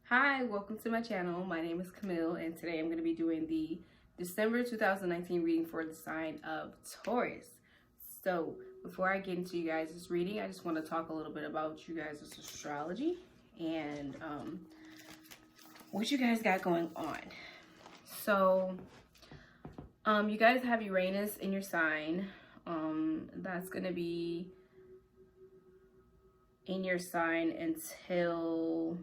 Hi, welcome to my channel. My name is Camille, and today I'm going to be doing the December 2019 reading for the sign of Taurus. So before I get into you guys' reading, I just want to talk a little bit about you guys' astrology and what you guys got going on. So you guys have Uranus in your sign. That's going to be in your sign until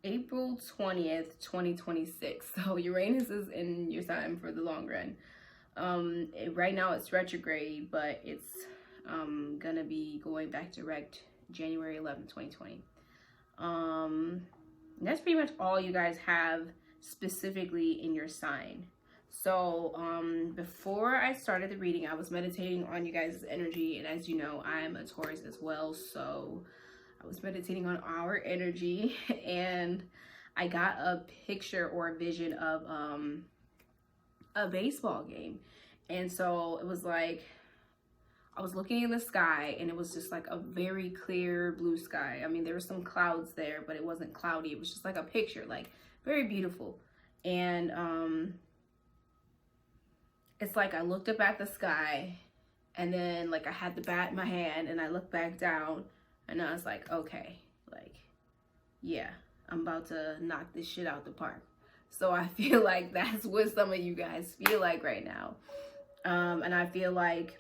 April 20th, 2026. So Uranus is in your sign for the long run. Right now it's retrograde, but it's gonna be going back direct January 11th, 2020. That's pretty much all you guys have specifically in your sign. So before I started the reading, I was meditating on you guys' energy, and as you know, I'm a Taurus as well, so I was meditating on our energy, and I got a picture or a vision of a baseball game. And so it was like I was looking in the sky, and it was just like a very clear blue sky. I mean, there were some clouds there, but it wasn't cloudy. It was just like a picture, like very beautiful. And it's like I looked up at the sky, and then like I had the bat in my hand, and I looked back down, and I was like, okay, like, yeah, I'm about to knock this shit out the park. So I feel like that's what some of you guys feel like right now. And I feel like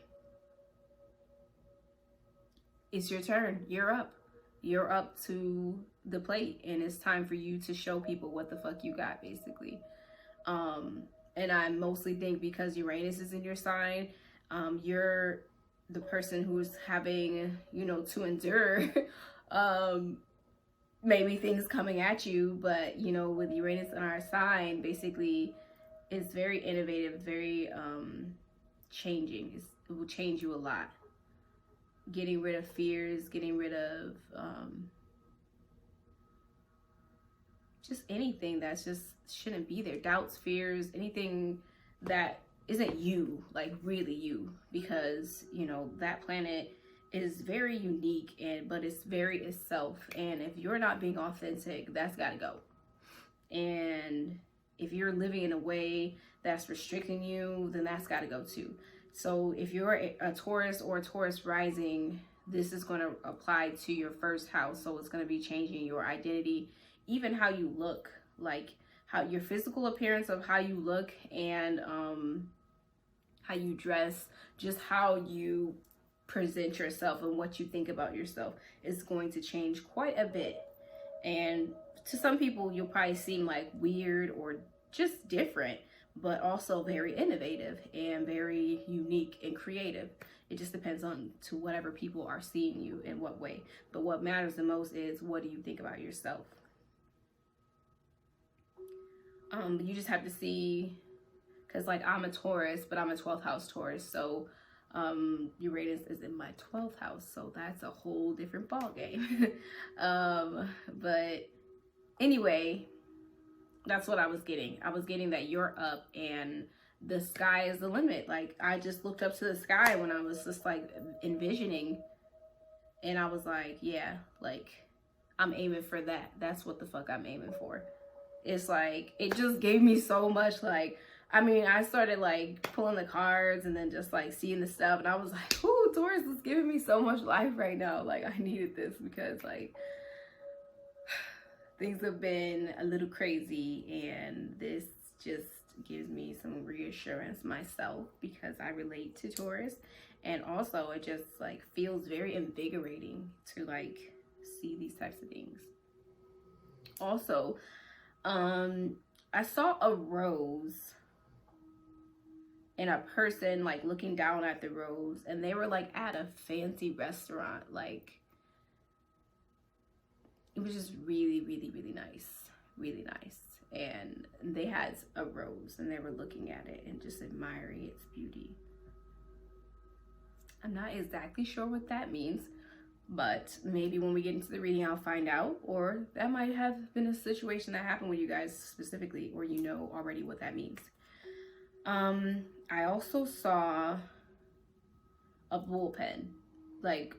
it's your turn. You're up. You're up to the plate, and it's time for you to show people what the fuck you got, basically. And I mostly think because Uranus is in your sign, you're the person who's having, you know, to endure maybe things coming at you. But you know, with Uranus in our sign, basically it's very innovative, very changing. It will change you a lot, getting rid of fears, getting rid of just anything that's just shouldn't be there, doubts, fears, anything that isn't you, like really you, because you know that planet is very unique, and but it's very itself, and if you're not being authentic, that's got to go. And if you're living in a way that's restricting you, then that's got to go too. So if you're a Taurus or a Taurus rising, this is going to apply to your first house. So it's going to be changing your identity, even how you look, like how your physical appearance of how you look, and how you dress, just how you present yourself and what you think about yourself is going to change quite a bit. And to some people, you'll probably seem like weird or just different, but also very innovative and very unique and creative. It just depends on to whatever people are seeing you in what way. But what matters the most is, what do you think about yourself? You just have to see, because like I'm a Taurus, but I'm a 12th house Taurus, so Uranus is in my 12th house, so that's a whole different ball game. But anyway, that's what I was getting. I was getting that you're up, and the sky is the limit. Like I just looked up to the sky when I was just like envisioning, and I was like, yeah, like I'm aiming for that. That's what the fuck I'm aiming for. It's like, it just gave me so much, like, I mean, I started like pulling the cards and then just like seeing the stuff, and I was like, ooh, Taurus is giving me so much life right now. Like I needed this, because like things have been a little crazy, and this just gives me some reassurance myself, because I relate to Taurus, and also it just like feels very invigorating to like see these types of things. Also, I saw a rose and a person like looking down at the rose, and they were like at a fancy restaurant. Like it was just really, really, really nice, really nice. And they had a rose, and they were looking at it and just admiring its beauty. I'm not exactly sure what that means, but maybe when we get into the reading I'll find out, or that might have been a situation that happened with you guys specifically, or you know already what that means. I also saw a bullpen, like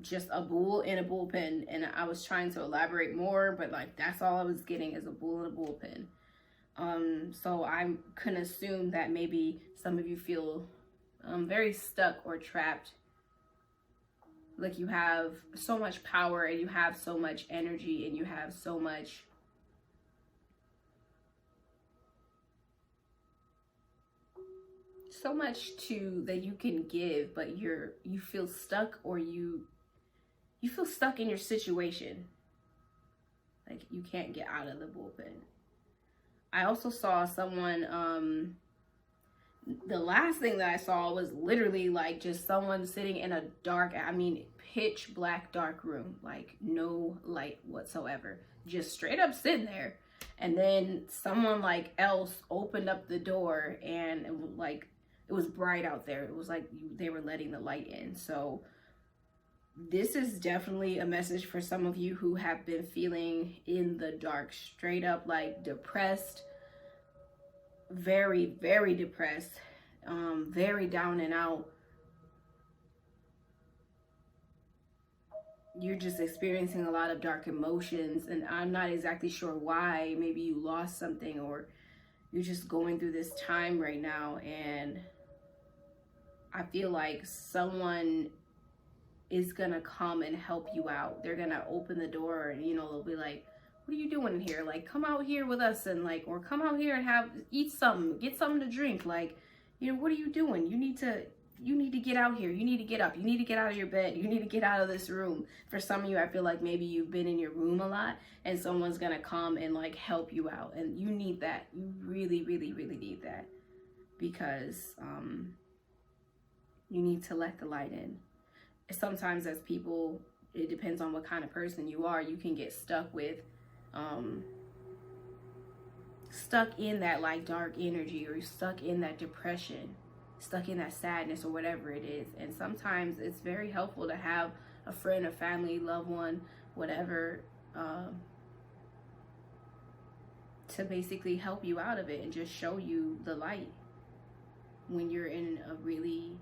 just a bull in a bullpen, and I was trying to elaborate more, but like that's all I was getting is a bull in a bullpen. So I can assume that maybe some of you feel very stuck or trapped, like you have so much power and you have so much energy and you have so much to that you can give, but you feel stuck, or you feel stuck in your situation, like you can't get out of the bullpen. I also saw someone, the last thing that I saw was literally like just someone sitting in a dark, I mean pitch black dark room, like no light whatsoever, just straight up sitting there. And then someone like else opened up the door, and it was bright out there. It was like they were letting the light in. So this is definitely a message for some of you who have been feeling in the dark, straight up like depressed, very, very depressed, very down and out. You're just experiencing a lot of dark emotions, and I'm not exactly sure why. Maybe you lost something, or you're just going through this time right now, and I feel like someone is gonna come and help you out. They're gonna open the door, and they'll be like, what are you doing in here? Like, come out here with us, and like, or come out here and eat something, get something to drink. Like, what are you doing? You need to get out here. You need to get up. You need to get out of your bed. You need to get out of this room. For some of you, I feel like maybe you've been in your room a lot, and someone's gonna come and like help you out, and you need that. You really, really, really need that, because you need to let the light in. Sometimes as people, it depends on what kind of person you are, you can get stuck in that like dark energy, or stuck in that depression, stuck in that sadness, or whatever it is. And sometimes it's very helpful to have a friend, a family, loved one, whatever, to basically help you out of it and just show you the light when you're in a really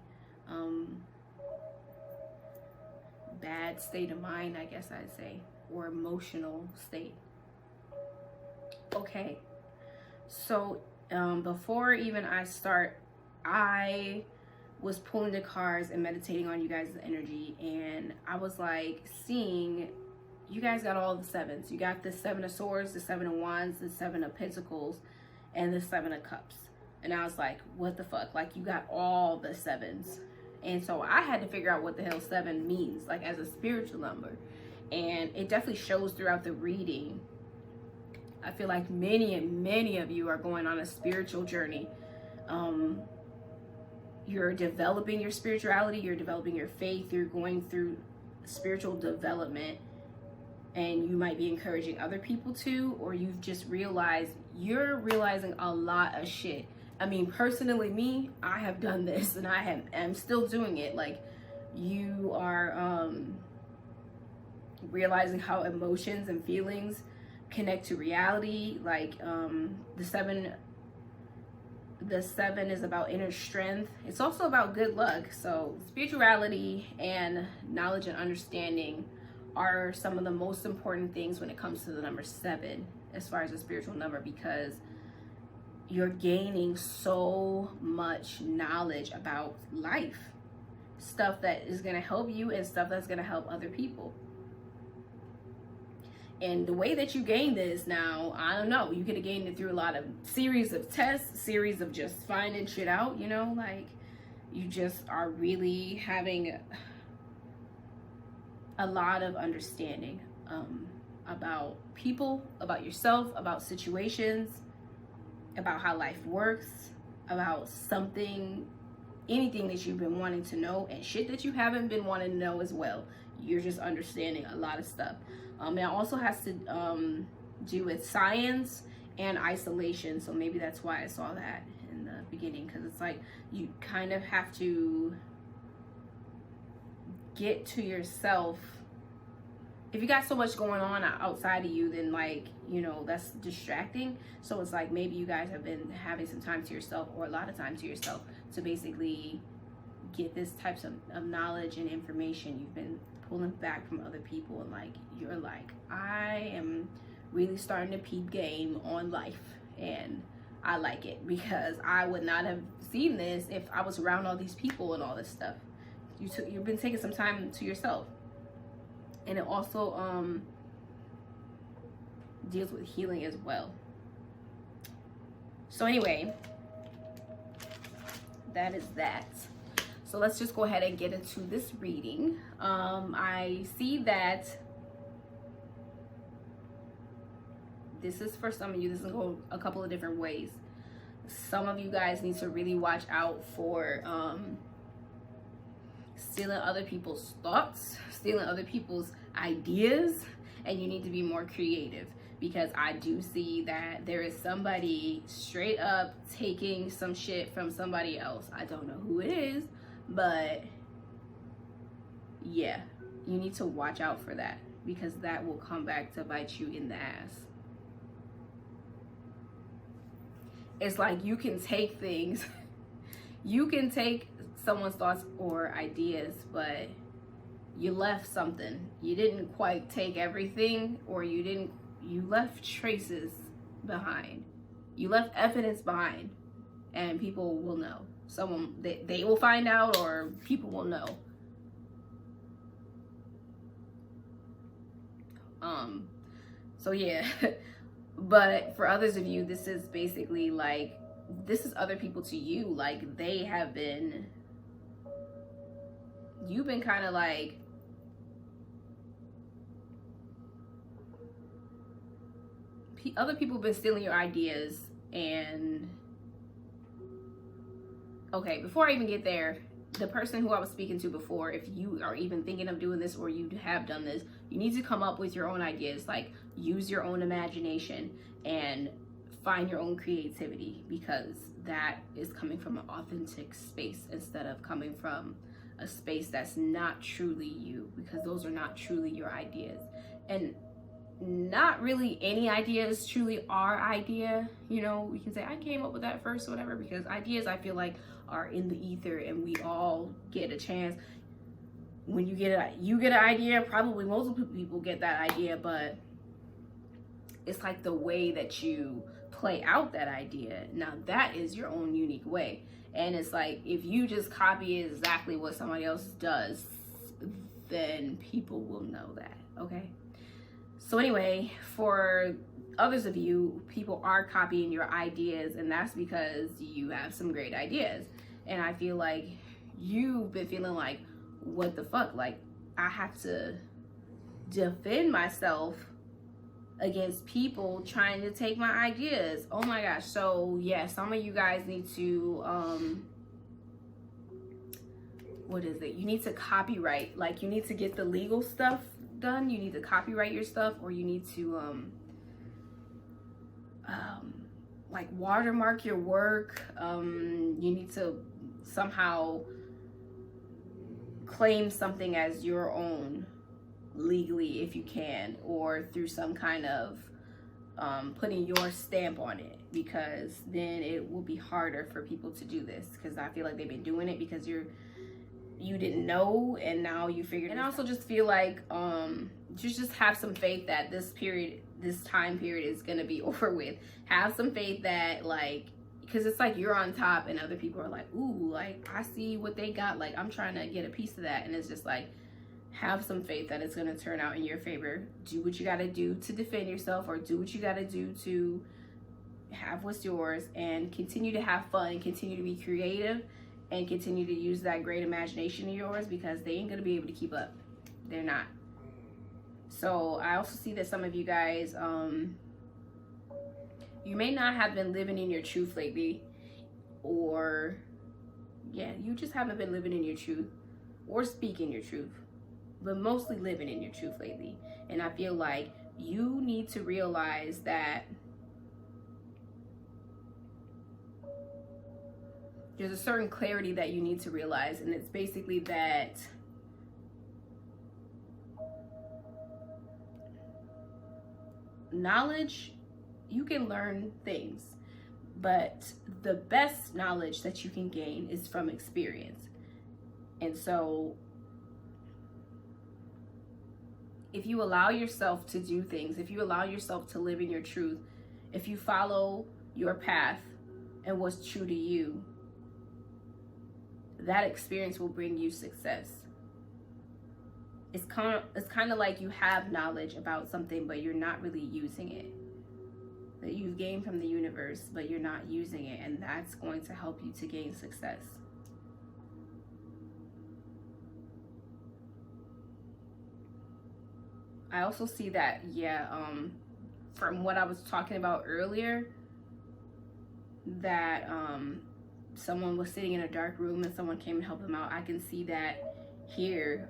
bad state of mind, I guess I'd say, or emotional state. Okay, so before even I start, I was pulling the cards and meditating on you guys' energy, and I was like seeing you guys got all the sevens. You got the 7 of swords, the 7 of wands, the 7 of pentacles, and the 7 of cups. And I was like, what the fuck? Like, you got all the sevens. And so I had to figure out what the hell 7 means, like as a spiritual number. And it definitely shows throughout the reading. I feel like many of you are going on a spiritual journey. You're developing your spirituality, you're developing your faith, you're going through spiritual development, and you might be encouraging other people to, or you've just you're realizing a lot of shit. I mean, personally, me, I have done this, and am still doing it. Like, you are realizing how emotions and feelings connect to reality. Like, the 7 is about inner strength. It's also about good luck. So spirituality and knowledge and understanding are some of the most important things when it comes to the number 7 as far as a spiritual number, because you're gaining so much knowledge about life, stuff that is going to help you and stuff that's going to help other people. And the way that you gain this now, I don't know, you could have gained it through a lot of series of tests, series of just finding shit out, like you just are really having a lot of understanding about people, about yourself, about situations, about how life works, about anything that you've been wanting to know, and shit that you haven't been wanting to know as well. You're just understanding a lot of stuff. It also has to do with science and isolation, so maybe that's why I saw that in the beginning, because it's like you kind of have to get to yourself. If you got so much going on outside of you, then that's distracting. So it's like maybe you guys have been having some time to yourself, or a lot of time to yourself, to basically get this types of knowledge and information. You've been pulling back from other people, and like you're like, I am really starting to peep game on life, and I like it because I would not have seen this if I was around all these people and all this stuff. You've been taking some time to yourself, and it also deals with healing as well. So anyway, that is that. So let's just go ahead and get into this reading. I see that this is for some of you. This is going to go a couple of different ways. Some of you guys need to really watch out for stealing other people's thoughts, stealing other people's ideas, and you need to be more creative, because I do see that there is somebody straight up taking some shit from somebody else. I don't know who it is, but yeah, you need to watch out for that, because that will come back to bite you in the ass. It's like you can take things, you can take someone's thoughts or ideas, but you left something. You didn't quite take everything, or you left traces behind. You left evidence behind, and people will know. They will find out, or people will know. So yeah. But for others of you, this is basically like, this is other people to you. Like you've been kind of like, other people have been stealing your ideas. And okay, before I even get there, the person who I was speaking to before, if you are even thinking of doing this, or you have done this, you need to come up with your own ideas. Like, use your own imagination and find your own creativity, because that is coming from an authentic space instead of coming from a space that's not truly you, because those are not truly your ideas. And not really any idea is truly our idea. You know, we can say I came up with that first or whatever, because ideas, I feel like, are in the ether, and we all get a chance. When you get an idea, probably multiple people get that idea, but it's like the way that you play out that idea. Now that is your own unique way. And it's like, if you just copy exactly what somebody else does, then people will know that, okay? So anyway, for others of you, people are copying your ideas, and that's because you have some great ideas. And I feel like you've been feeling like, what the fuck? Like, I have to defend myself against people trying to take my ideas. Oh my gosh. So yeah, some of you guys need to, what is it? You need to copyright. Like, you need to get the legal stuff done. You need to copyright your stuff, or you need to, like, watermark your work. You need to somehow claim something as your own legally, if you can, or through some kind of putting your stamp on it, because then it will be harder for people to do this, because I feel like they've been doing it because you didn't know, and now you figured. And I also just feel like just have some faith that this time period is gonna be over with. Have some faith that, like, because it's like you're on top and other people are like, ooh, like, I see what they got, like, I'm trying to get a piece of that. And it's just like, have some faith that it's going to turn out in your favor. Do what you got to do to defend yourself, or do what you got to do to have what's yours, and continue to have fun, continue to be creative, and continue to use that great imagination of yours, because they ain't going to be able to keep up. They're not. So I also see that some of you guys, you may not have been living in your truth lately, or yeah, you just haven't been living in your truth or speaking your truth, but mostly living in your truth lately. And I feel like you need to realize that there's a certain clarity that you need to realize, and it's basically that knowledge, you can learn things, but the best knowledge that you can gain is from experience. And so if you allow yourself to do things, if you allow yourself to live in your truth, if you follow your path and what's true to you, that experience will bring you success. It's kind of like you have knowledge about something, but you're not really using it. That you've gained from the universe, but you're not using it, and that's going to help you to gain success. I also see that, from what I was talking about earlier, that someone was sitting in a dark room and someone came and helped them out. I can see that here,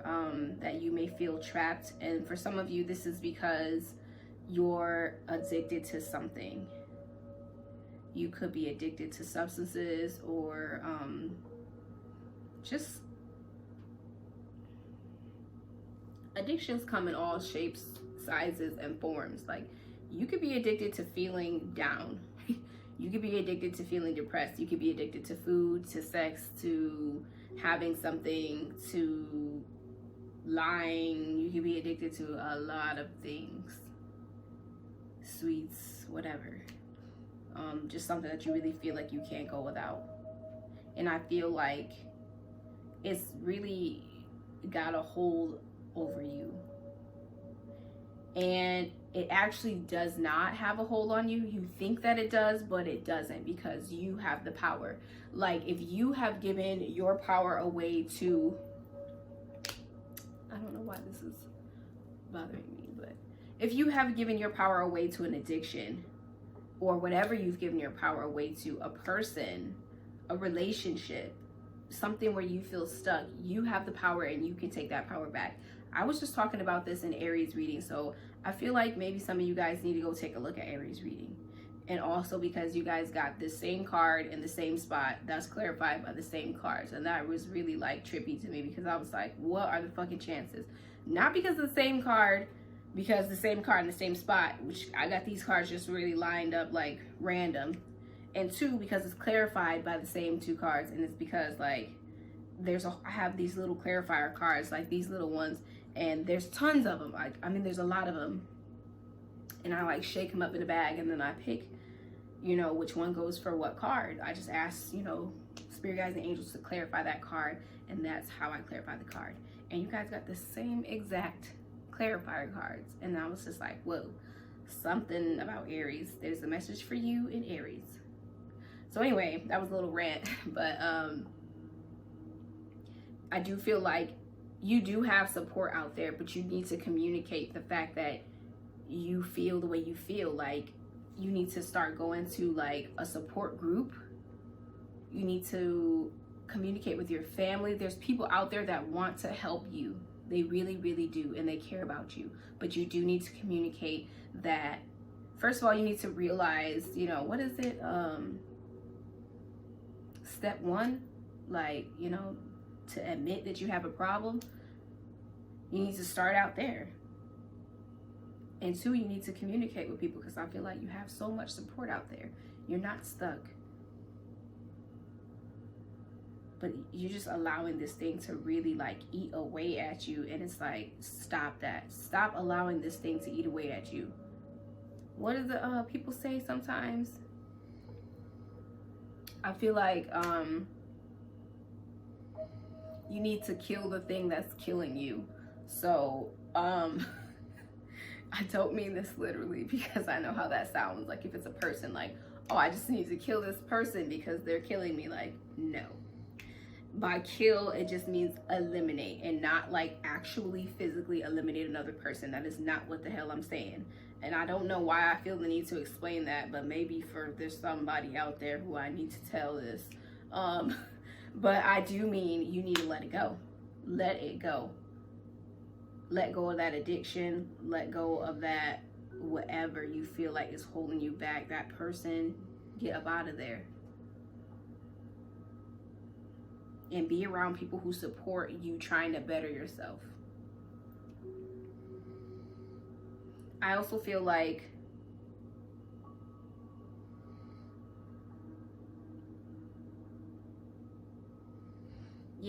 that you may feel trapped. And for some of you, this is because you're addicted to something. You could be addicted to substances, or just addictions come in all shapes, sizes, and forms. Like, you could be addicted to feeling down. You could be addicted to feeling depressed. You could be addicted to food, to sex, to having something, to lying. You could be addicted to a lot of things. Sweets, whatever. Just something that you really feel like you can't go without. And I feel like it's really got a hold over you. And it actually does not have a hold on you. You think that it does, but it doesn't, because you have the power. Like, if you have given your power away to, I don't know why this is bothering me, but if you have given your power away to an addiction, or whatever you've given your power away to, a person, a relationship, something where you feel stuck, you have the power and you can take that power back. I was just talking about this in Aries reading, so I feel like maybe some of you guys need to go take a look at Aries reading. And also because you guys got the same card in the same spot that's clarified by the same cards. And that was really like trippy to me, because I was like, what are the fucking chances? Not because of the same card, because the same card in the same spot, which I got these cards just really lined up like random. And two, because it's clarified by the same two cards. And it's because like I have these little clarifier cards, like these little ones, and there's tons of them. I mean, there's a lot of them. And I like shake them up in a bag, and then I pick, which one goes for what card. I just ask, spirit guides and angels to clarify that card, and that's how I clarify the card. And you guys got the same exact clarifier cards, and I was just like, whoa, something about Aries. There's a message for you in Aries. So anyway, that was a little rant, but I do feel like you do have support out there, but you need to communicate the fact that you feel the way you feel. Like, you need to start going to like a support group. You need to communicate with your family. There's people out there that want to help you. They really, really do, and they care about you. But you do need to communicate that. First of all, you need to realize, what is it? Step one, like, to admit that you have a problem. You need to start out there. And two, you need to communicate with people, because I feel like you have so much support out there. You're not stuck. But you're just allowing this thing to really like eat away at you. And it's like, stop that. Stop allowing this thing to eat away at you. What do the people say sometimes? I feel like you need to kill the thing that's killing you. So I don't mean this literally, because I know how that sounds. Like, if it's a person, like, oh, I just need to kill this person because they're killing me. Like, no. By kill, it just means eliminate, and not like actually physically eliminate another person. That is not what the hell I'm saying. And I don't know why I feel the need to explain that, but maybe there's somebody out there who I need to tell this. But I do mean you need to let it go. Let it go. Let go of that addiction. Let go of that, whatever you feel like is holding you back. That person, get up out of there. And be around people who support you trying to better yourself. I also feel like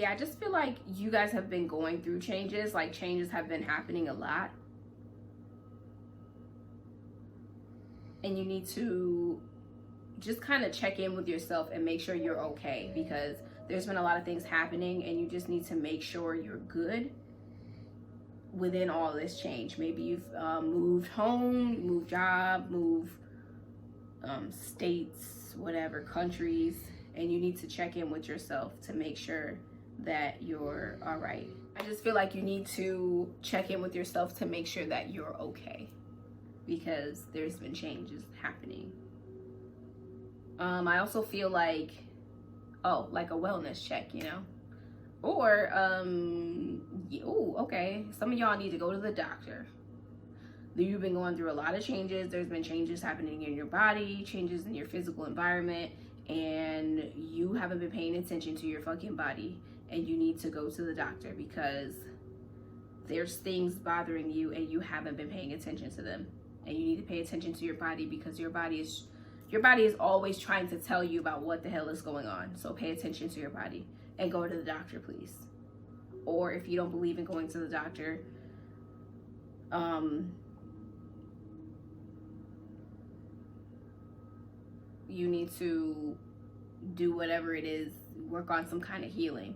I just feel like you guys have been going through changes. Like, changes have been happening a lot. And you need to just kind of check in with yourself and make sure you're okay, because there's been a lot of things happening and you just need to make sure you're good within all this change. Maybe you've moved home, moved job, moved states, whatever, countries, and you need to check in with yourself to make sure that you're all right. I just feel like you need to check in with yourself to make sure that you're okay, because there's been changes happening. I also feel like, like a wellness check, you know? Or, okay, some of y'all need to go to the doctor. You've been going through a lot of changes. There's been changes happening in your body, changes in your physical environment, and you haven't been paying attention to your fucking body, and you need to go to the doctor because there's things bothering you and you haven't been paying attention to them. And you need to pay attention to your body, because your body is always trying to tell you about what the hell is going on. So pay attention to your body and go to the doctor, please. Or if you don't believe in going to the doctor, you need to do whatever it is, work on some kind of healing.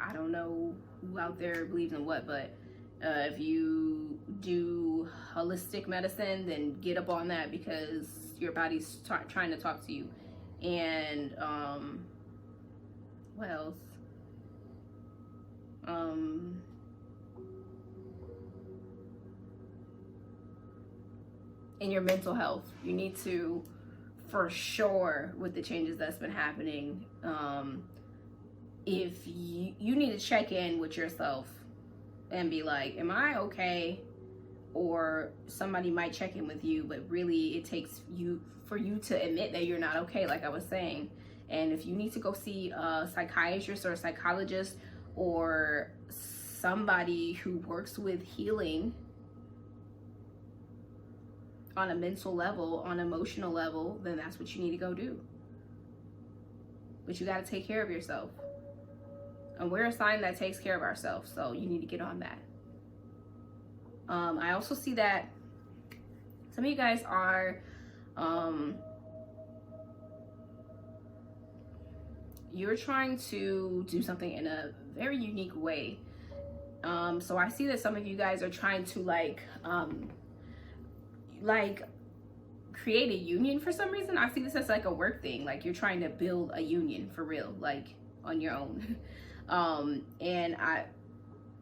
I don't know who out there believes in what, but if you do holistic medicine, then get up on that, because your body's trying to talk to you. And what else? In your mental health, you need to, for sure, with the changes that's been happening, if you need to check in with yourself and be like, am I okay? Or somebody might check in with you, but really it takes for you to admit that you're not okay, like I was saying. And if you need to go see a psychiatrist or a psychologist or somebody who works with healing on a mental level, on an emotional level, then that's what you need to go do. But you got to take care of yourself. And we're a sign that takes care of ourselves, so you need to get on that. I also see that some of you guys are you're trying to do something in a very unique way. So I see that some of you guys are trying to like create a union for some reason. I see this as like a work thing, like you're trying to build a union for real, like on your own. And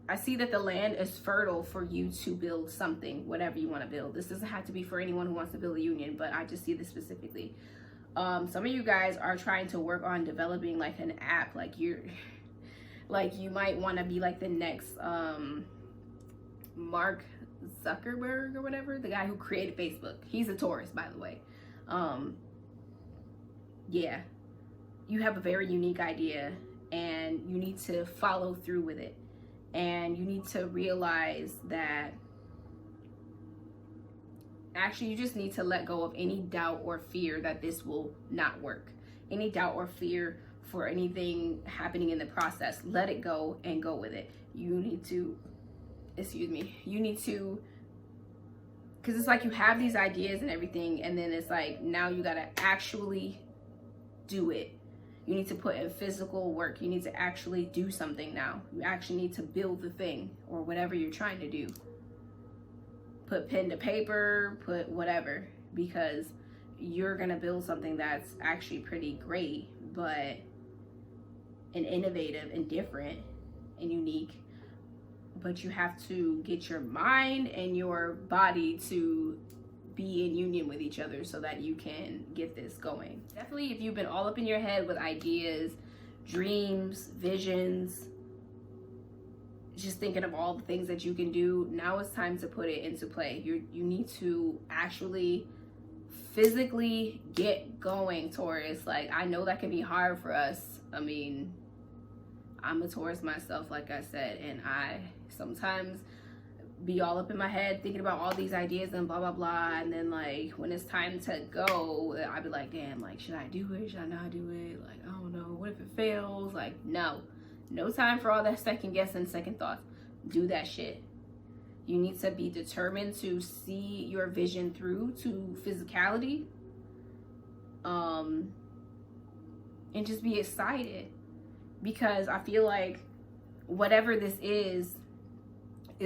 I see that the land is fertile for you to build something, whatever you want to build. This doesn't have to be for anyone who wants to build a union, but I just see this specifically. Some of you guys are trying to work on developing like an app, like you might want to be like the next Mark Zuckerberg or whatever, the guy who created Facebook. He's a Taurus, by the way. Yeah, you have a very unique idea and you need to follow through with it. And you need to realize that actually you just need to let go of any doubt or fear that this will not work. Any doubt or fear for anything happening in the process. Let it go and go with it. You need to, because it's like you have these ideas and everything, and then it's like now you gotta actually do it. You need to put in physical work. You need to actually do something now. You actually need to build the thing or whatever you're trying to do. Put pen to paper, put whatever, because you're gonna build something that's actually pretty great, but and innovative and different and unique. But you have to get your mind and your body to be in union with each other so that you can get this going. Definitely, if you've been all up in your head with ideas, dreams, visions, just thinking of all the things that you can do, now it's time to put it into play. You need to actually physically get going, Taurus. Like, I know that can be hard for us. I mean, I'm a Taurus myself, like I said, and I sometimes be all up in my head thinking about all these ideas and blah blah blah, and then like when it's time to go, I'd be like, damn, like should I do it, should I not do it, like I don't know, what if it fails? Like no time for all that second guessing, second thoughts. Do that shit. You need to be determined to see your vision through to physicality. And just be excited, because I feel like whatever this is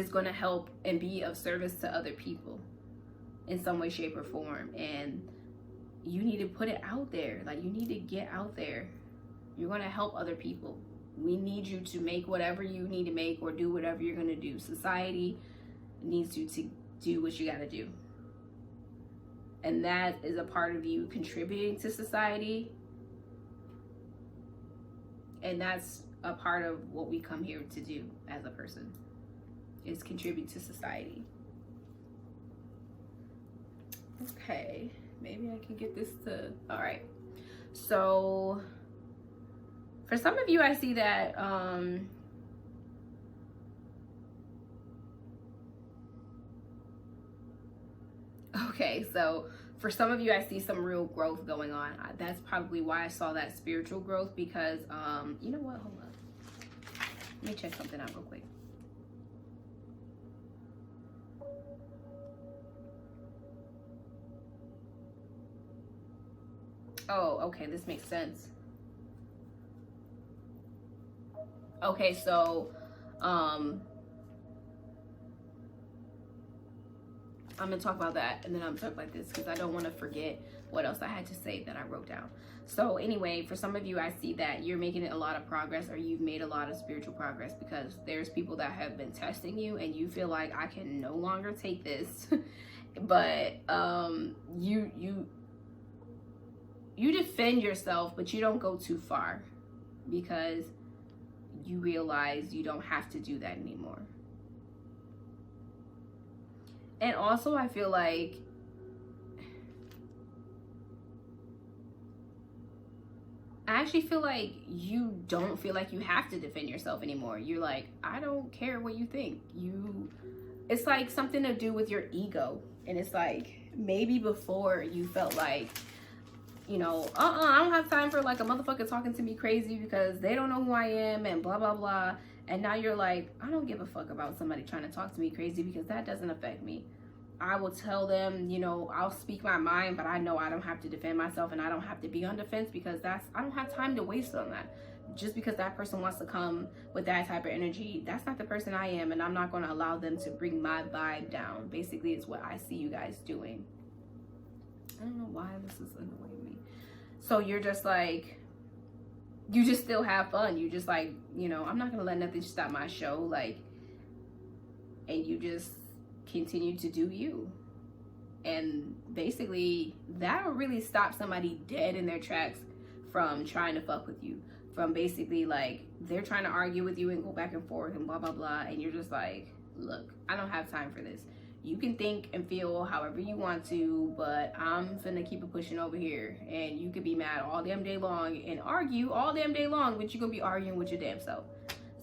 going to help and be of service to other people in some way, shape, or form. And you need to put it out there. Like, you need to get out there. You're going to help other people. We need you to make whatever you need to make, or do whatever you're going to do. Society needs you to do what you got to do. And that is a part of you contributing to society. And that's a part of what we come here to do as a person, is contribute to society. Okay, maybe I can get this to, all right. So for some of you, I see that, okay, so for some of you, I see some real growth going on. That's probably why I saw that spiritual growth, because, you know what, hold up. Let me check something out real quick. Oh, okay, this makes sense. Okay, so, I'm going to talk about that, and then I'm going to talk about this, because I don't want to forget what else I had to say that I wrote down. So anyway, for some of you, I see that you're making a lot of progress, or you've made a lot of spiritual progress, because there's people that have been testing you, and you feel like, I can no longer take this. But you defend yourself, but you don't go too far, because you realize you don't have to do that anymore. And also, I feel like I actually feel like you don't feel like you have to defend yourself anymore. You're like, I don't care what you think. It's like something to do with your ego. And it's like, maybe before you felt like, you know, I don't have time for like a motherfucker talking to me crazy because they don't know who I am and blah, blah, blah. And now you're like, I don't give a fuck about somebody trying to talk to me crazy, because that doesn't affect me. I will tell them, you know, I'll speak my mind, but I know I don't have to defend myself, and I don't have to be on defense, because I don't have time to waste on that. Just because that person wants to come with that type of energy, that's not the person I am, and I'm not going to allow them to bring my vibe down. Basically, it's what I see you guys doing. I don't know why this is annoying me. So you're just like, you just still have fun. You just like, you know, I'm not going to let nothing stop my show. Like, and you just continue to do you. And basically, that'll really stop somebody dead in their tracks from trying to fuck with you. From basically, like, they're trying to argue with you and go back and forth and blah, blah, blah. And you're just like, look, I don't have time for this. You can think and feel however you want to, but I'm finna keep it pushing over here. And you could be mad all damn day long and argue all damn day long, but you're gonna be arguing with your damn self.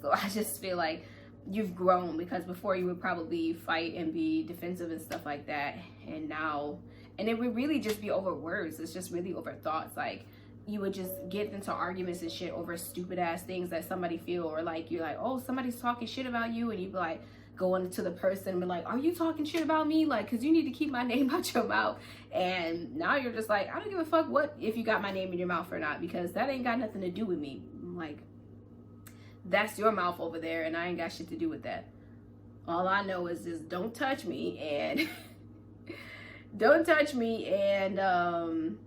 So I just feel like you've grown, because before you would probably fight and be defensive and stuff like that. And now, and it would really just be over words. It's just really over thoughts. Like, you would just get into arguments and shit over stupid ass things that somebody feel, or like, you're like, oh, somebody's talking shit about you, and you'd be like, going to the person and be like, are you talking shit about me? Like, because you need to keep my name out your mouth. And now you're just like, I don't give a fuck what if you got my name in your mouth or not, because that ain't got nothing to do with me. Like, that's your mouth over there, and I ain't got shit to do with that. All I know is just don't touch me, and don't touch me. And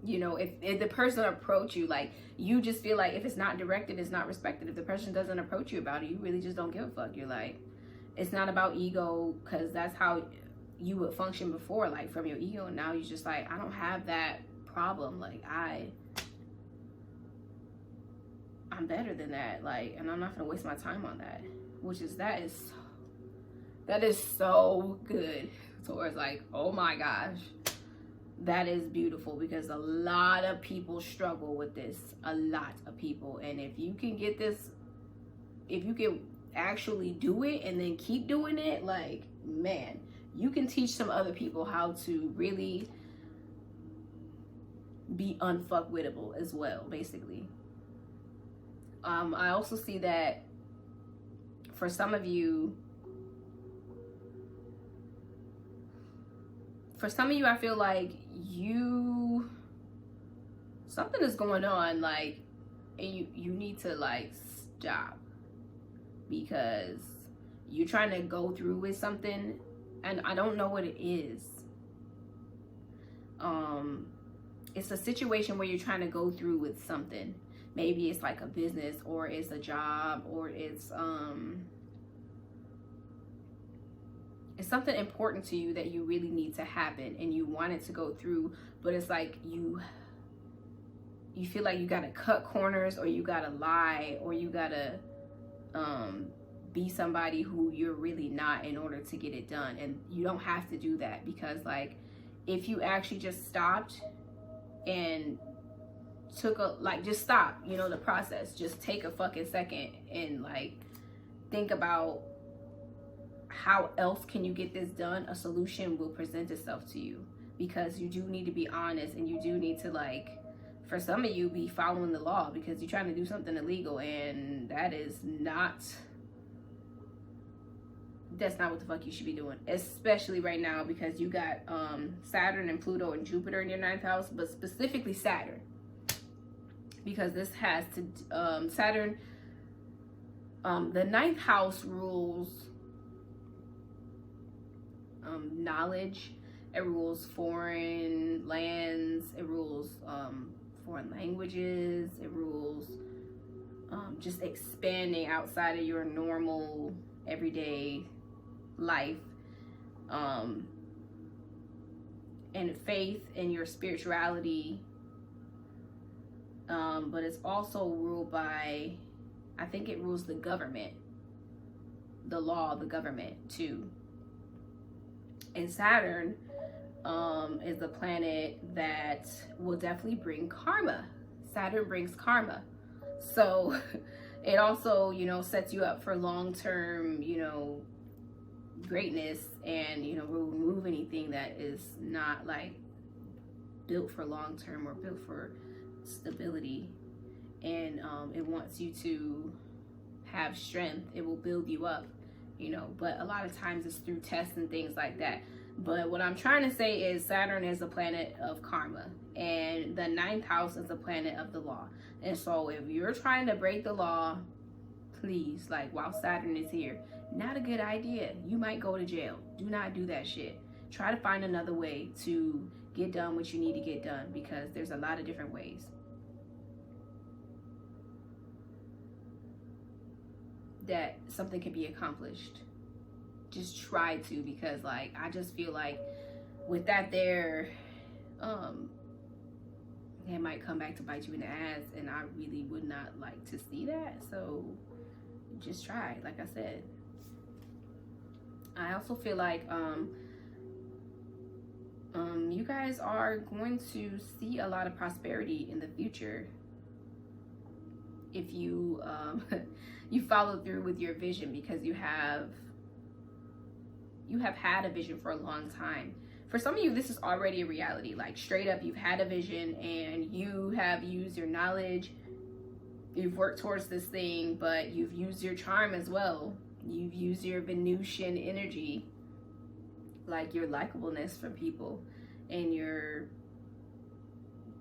you know, if the person approach you, like, you just feel like if it's not directed, it's not respected. If the person doesn't approach you about it, you really just don't give a fuck. You're like, it's not about ego, because that's how you would function before, like, from your ego. And now you're just like, I don't have that problem. Like, I'm better than that. Like, and I'm not gonna waste my time on that. That is so good. So it's like, oh my gosh. That is beautiful, because a lot of people struggle with this. A lot of people. And if you can get this, if you can actually do it and then keep doing it, like, man, you can teach some other people how to really be unfuckwittable as well, basically. I also see that for some of you, I feel like something is going on, like, and you need to like stop, because you're trying to go through with something and I don't know what it is. It's a situation where you're trying to go through with something. Maybe it's like a business, or it's a job, or it's something important to you that you really need to happen and you want it to go through, but it's like you feel like you gotta cut corners, or you gotta lie, or you gotta be somebody who you're really not in order to get it done. And you don't have to do that, because like if you actually just stopped and just stop, you know, the process, just take a fucking second and like think about how else can you get this done, a solution will present itself to you. Because you do need to be honest, and you do need to, like, for some of you, be following the law, because you're trying to do something illegal, and that's not what the fuck you should be doing, especially right now, because you got Saturn and Pluto and Jupiter in your 9th house, but specifically Saturn, because this has to Saturn, the 9th house rules knowledge, it rules foreign lands, it rules foreign languages, it rules just expanding outside of your normal everyday life, and faith and your spirituality, but it's also ruled by, I think it rules the government, the law of the government too. And Saturn is the planet that will definitely bring karma. Saturn brings karma. So it also, you know, sets you up for long-term, you know, greatness, and, you know, will remove anything that is not like built for long-term or built for stability. And it wants you to have strength. It will build you up, you know, but a lot of times it's through tests and things like that. But what I'm trying to say is Saturn is a planet of karma, and the 9th house is a planet of the law. And so if you're trying to break the law, please, like, while Saturn is here, not a good idea. You might go to jail. Do not do that shit. Try to find another way to get done what you need to get done, because there's a lot of different ways that something can be accomplished. Just try to, because like I just feel like with that there, it might come back to bite you in the ass, and I really would not like to see that. So just try, like I said. I also feel like you guys are going to see a lot of prosperity in the future if you you follow through with your vision, because you have had a vision for a long time. For some of you, this is already a reality. Like, straight up, you've had a vision and you have used your knowledge, you've worked towards this thing, but you've used your charm as well. You've used your Venusian energy, like your likableness for people, and your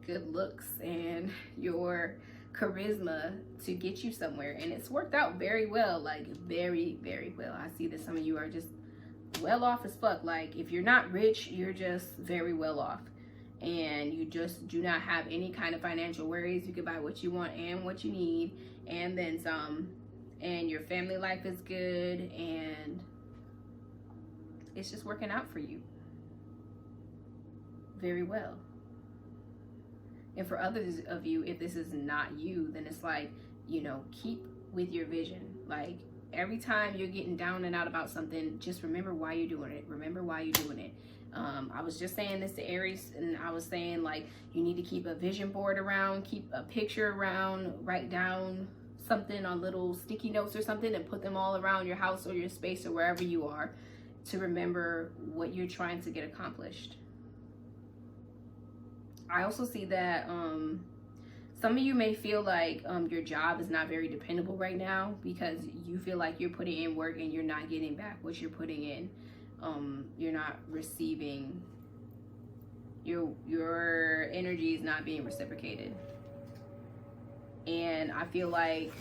good looks and your charisma to get you somewhere. And it's worked out very well, like very, very well. I see that some of you are just well off as fuck. Like, if you're not rich, you're just very well off, and you just do not have any kind of financial worries. You can buy what you want and what you need, and then some, and your family life is good, and it's just working out for you very well. And for others of you, if this is not you, then it's like, you know, keep with your vision. Like, every time you're getting down and out about something, just remember why you're doing it. Remember why you're doing it. I was just saying this to Aries, and I was saying, like, you need to keep a vision board around, keep a picture around, write down something on little sticky notes or something, and put them all around your house or your space or wherever you are, to remember what you're trying to get accomplished. I also see that Some of you may feel like your job is not very dependable right now because you feel like you're putting in work and you're not getting back what you're putting in. You're not receiving, your energy is not being reciprocated. And I feel like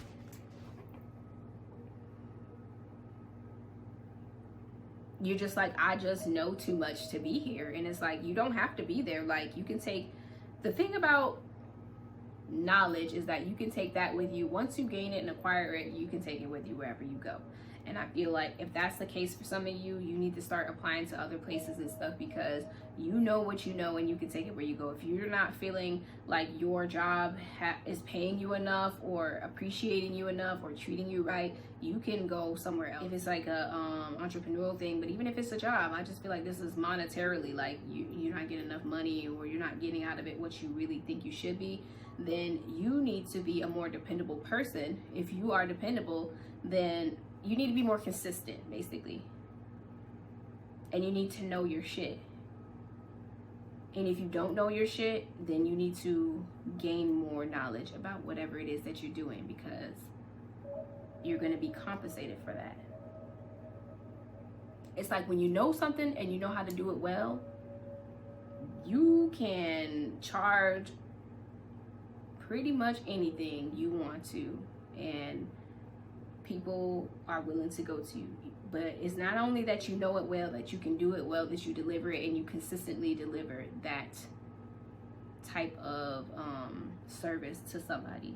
you're just like, I just know too much to be here. And it's like, you don't have to be there. Like, you can take, the thing about knowledge is that you can take that with you. Once you gain it and acquire it, you can take it with you wherever you go. And I feel like if that's the case for some of you, you need to start applying to other places and stuff, because you know what you know and you can take it where you go. If you're not feeling like your job is paying you enough or appreciating you enough or treating you right, you can go somewhere else. If it's like a entrepreneurial thing, but even if it's a job, I just feel like this is monetarily, like you're not getting enough money or you're not getting out of it what you really think you should be, then you need to be a more dependable person. If you are dependable, then you need to be more consistent, basically. And you need to know your shit. And if you don't know your shit, then you need to gain more knowledge about whatever it is that you're doing, because you're going to be compensated for that. It's like when you know something and you know how to do it well, you can charge pretty much anything you want to, and people are willing to go to you. But it's not only that you know it well, that you can do it well, that you deliver it and you consistently deliver that type of service to somebody.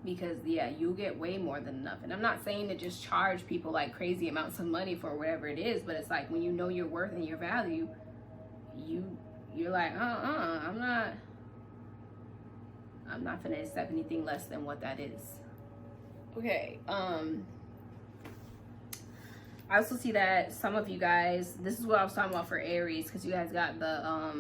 Because yeah, you'll get way more than enough. And I'm not saying to just charge people like crazy amounts of money for whatever it is, but it's like when you know your worth and your value, you're like, I'm not gonna accept anything less than what that is. Okay, I also see that some of you guys, this is what I was talking about for Aries, because you guys got the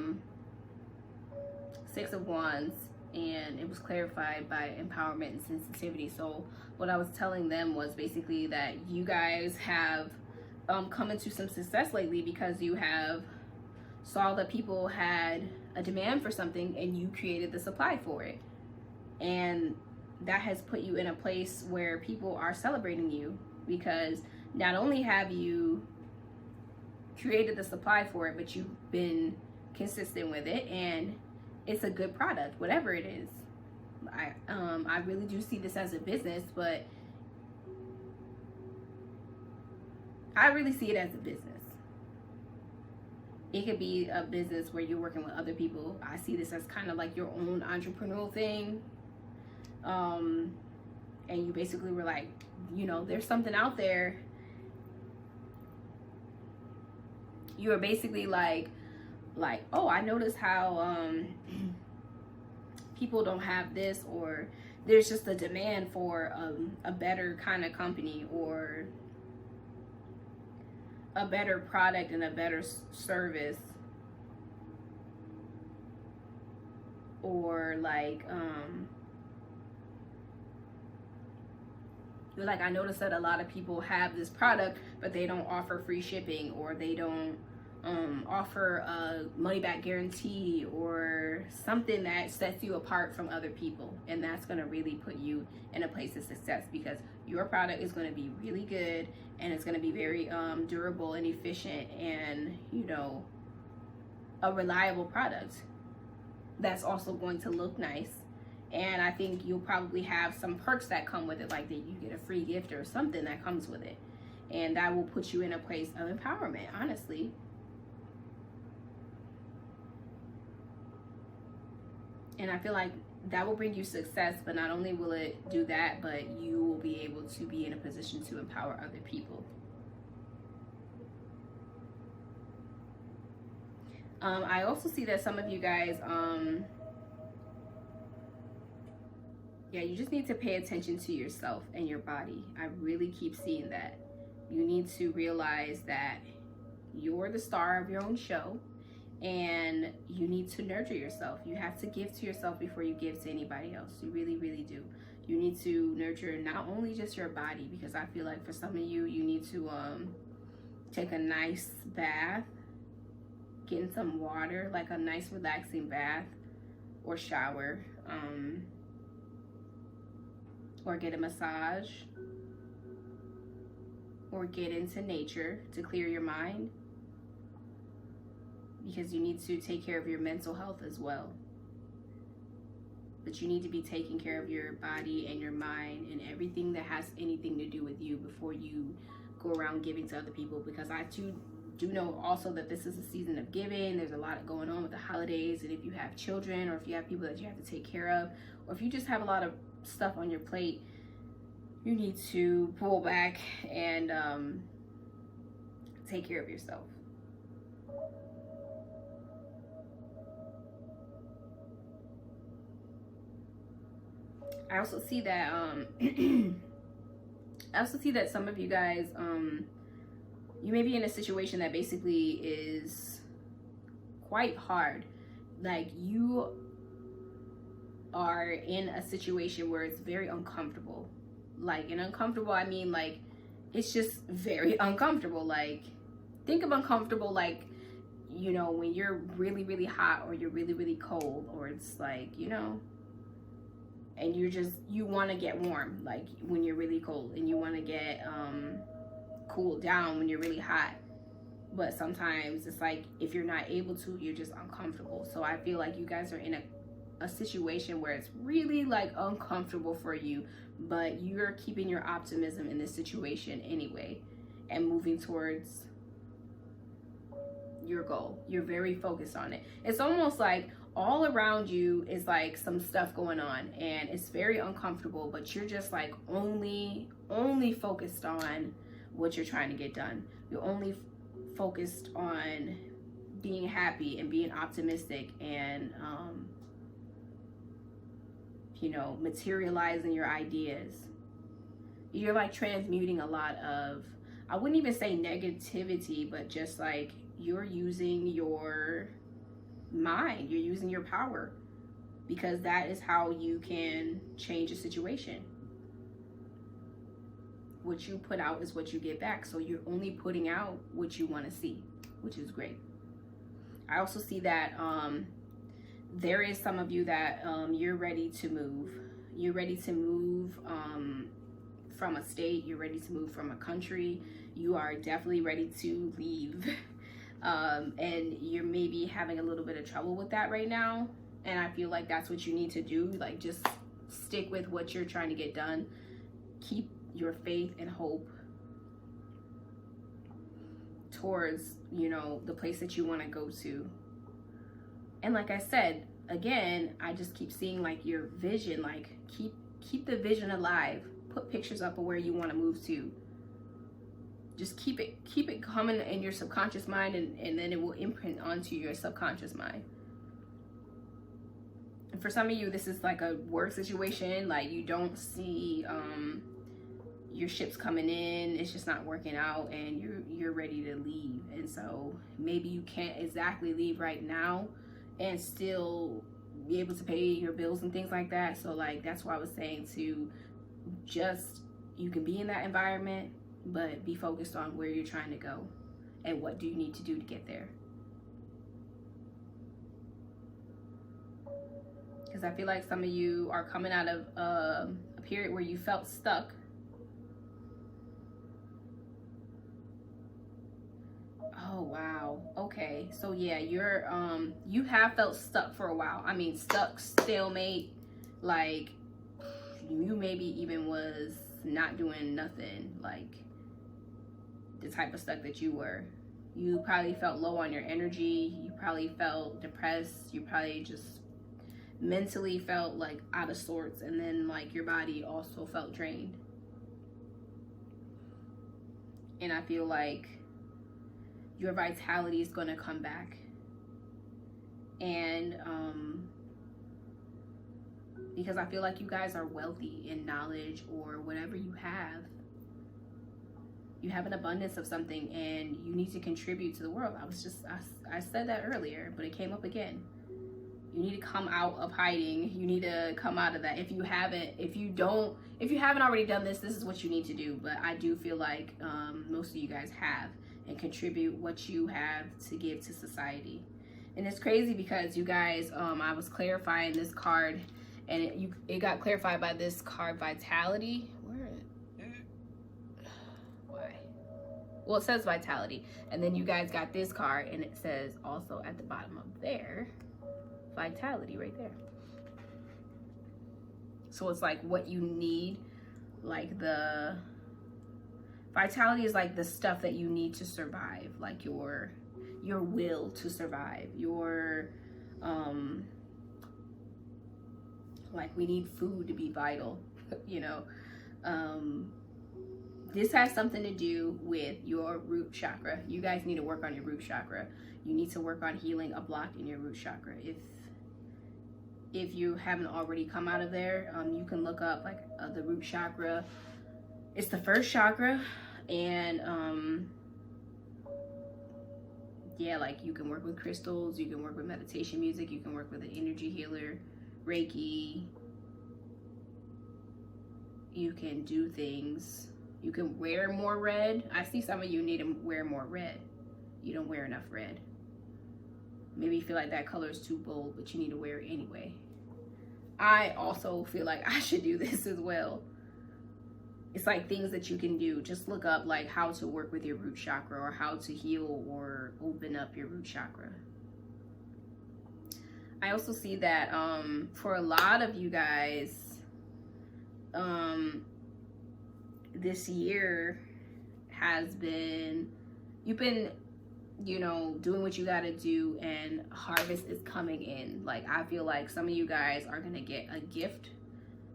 6 of Wands, and it was clarified by empowerment and sensitivity. So what I was telling them was basically that you guys have come into some success lately because you have saw that people had a demand for something and you created the supply for it. And that has put you in a place where people are celebrating you, because not only have you created the supply for it, but you've been consistent with it, and it's a good product, whatever it is. I really do see this as a business, but I really see it as a business. It could be a business where you're working with other people. I see this as kind of like your own entrepreneurial thing. And you basically were like, you know, there's something out there. You were basically like, oh, I noticed how people don't have this, or there's just a demand for a better kind of company, or a better product and a better service, or like you're like, I noticed that a lot of people have this product but they don't offer free shipping, or they don't offer a money back guarantee, or something that sets you apart from other people. And that's going to really put you in a place of success, because your product is going to be really good, and it's going to be very durable and efficient, and, you know, a reliable product that's also going to look nice. And I think you'll probably have some perks that come with it, like that you get a free gift or something that comes with it, and that will put you in a place of empowerment, honestly. And I feel like that will bring you success, but not only will it do that, but you will be able to be in a position to empower other people. I also see that some of you guys, yeah, you just need to pay attention to yourself and your body. I really keep seeing that. You need to realize that you're the star of your own show, and you need to nurture yourself. You have to give to yourself before you give to anybody else. You really, really do. You need to nurture not only just your body, because I feel like for some of you, you need to take a nice bath getting some water, like a nice relaxing bath or shower, or get a massage, or get into nature to clear your mind, because you need to take care of your mental health as well. But you need to be taking care of your body and your mind and everything that has anything to do with you before you go around giving to other people, because I do know also that this is a season of giving. There's a lot going on with the holidays, and if you have children, or if you have people that you have to take care of, or if you just have a lot of stuff on your plate, you need to pull back and take care of yourself. I also see that some of you guys, you may be in a situation that basically is quite hard. Like, you are in a situation where it's very uncomfortable. Like, and uncomfortable, I mean, like, it's just very uncomfortable. Like, think of uncomfortable like, you know, when you're really, really hot, or you're really, really cold, or it's like, you know, and you want to get warm, like when you're really cold, and you want to get cooled down when you're really hot. But sometimes it's like, if you're not able to, you're just uncomfortable. So I feel like you guys are in a situation where it's really like uncomfortable for you, but you're keeping your optimism in this situation anyway, and moving towards your goal. You're very focused on it. It's almost like all around you is like some stuff going on, and it's very uncomfortable, but you're just like only focused on what you're trying to get done. You're only focused on being happy and being optimistic, and you know, materializing your ideas. You're like transmuting a lot of, I wouldn't even say negativity, but just like you're using your mind, you're using your power, because that is how you can change a situation. What you put out is what you get back. So you're only putting out what you want to see, which is great. I also see that there is some of you that you're ready to move. You're ready to move from a state. You're ready to move from a country. You are definitely ready to leave. And you're maybe having a little bit of trouble with that right now. And I feel like that's what you need to do. Like, just stick with what you're trying to get done. Keep your faith and hope towards, you know, the place that you want to go to. And like I said, again, I just keep seeing like your vision, like keep the vision alive. Put pictures up of where you want to move to. Just keep it coming in your subconscious mind, and then it will imprint onto your subconscious mind. And for some of you, this is like a work situation. Like, you don't see your ships coming in, it's just not working out, and you're ready to leave. And so maybe you can't exactly leave right now and still be able to pay your bills and things like that. So like, that's why I was saying to just, you can be in that environment, but be focused on where you're trying to go and what do you need to do to get there. Because I feel like some of you are coming out of a period where you felt stuck. Oh wow. Okay. So yeah, you're you have felt stuck for a while. I mean, stuck, stalemate, like you maybe even was not doing nothing, like the type of stuck that you were. You probably felt low on your energy. You probably felt depressed. You probably just mentally felt like out of sorts, and then like your body also felt drained. And I feel like your vitality is going to come back. And because I feel like you guys are wealthy in knowledge or whatever you have. You have an abundance of something, and you need to contribute to the world. I said that earlier, but it came up again. You need to come out of hiding. You need to come out of that. If you haven't already done this, this is what you need to do. But I do feel like most of you guys have. and contribute what you have to give to society. And it's crazy because you guys, I was clarifying this card, and it got clarified by this card, Vitality. Why? Well, it says Vitality, and then you guys got this card, and it says also at the bottom of there, Vitality right there. So it's like what you need, like the Vitality is like the stuff that you need to survive, like your will to survive, your like we need food to be vital, you know. This has something to do with your root chakra. You guys need to work on your root chakra. You need to work on healing a block in your root chakra. If you haven't already come out of there, you can look up like the root chakra. It's the first chakra, and yeah, like you can work with crystals, you can work with meditation music, you can work with an energy healer, Reiki. You can do things. You can wear more red. I see some of you need to wear more red. You don't wear enough red. Maybe you feel like that color is too bold, but you need to wear it anyway. I also feel like I should do this as well. It's like things that you can do. Just look up like how to work with your root chakra, or how to heal or open up your root chakra. I also see that for a lot of you guys, this year has been, you've been, you know, doing what you got to do, and harvest is coming in. Like, I feel like some of you guys are going to get a gift